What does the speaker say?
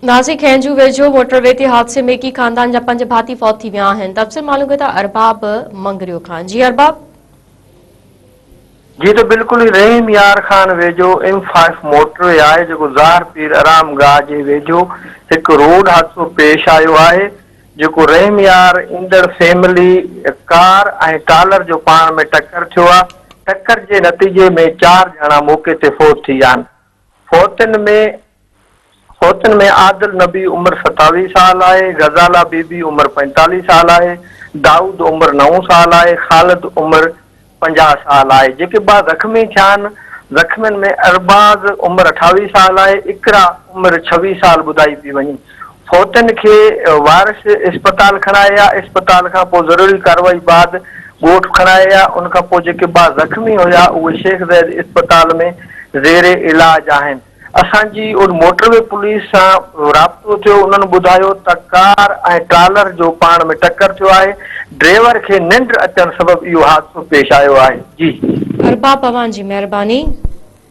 नासिक खैंजू वेझो मोटरवे ते हादसे में की खानदान जा 5 भाती फौत थी विया आहिनि। तफ़सील मालूम था अरबाब मंगरियो खान। जी अरबाब। जी तो बिल्कुल ही रहीम यार खान वेझो M5 मोटरवे आहे जेको ज़ाहिर पीर आराम गाह जे वेझो हिकु रोड हादसो पेश आयो आहे जेको रहीम यार ईंदड़ फैमिली कार ऐं टालर जो पाण में टक्कर थियो आहे। टक्कर जे नतीजे में 4 ॼणा मौके ते फौत थी विया आहिनि। फौतन में आदिल नबी उम्र 27 साल है, गजाला बीबी उम्र 45 साल है, दाऊद उम्र 9 साल है, खालिद उम्र 50 साल है। जेके बाद जख्मी थियान जख्मियन में अरबाज उम्र 28 साल है, इकरा उम्र 26 साल बुधाई पी वही। फौतन के वारिस अस्पताल खणाया, अस्पताल का जरूरी कार्रवाई बाद गोठ खणाया। उनका जेके बाद जख्मी होया उहे शेख ज़ैद अस्पताल में ज़ेरे इलाज आहिनि। असांजी उन मोटरवे पुलिस सां राब्तो थियो, उन्हनि ॿुधायो त कार ऐं ट्रालर जो पाण में टक्कर थियो आहे। ड्राइवर खे निंड अचण सबबि इहो हादसो पेश आयो आहे। जी अरबाब, अवां जी महिरबानी।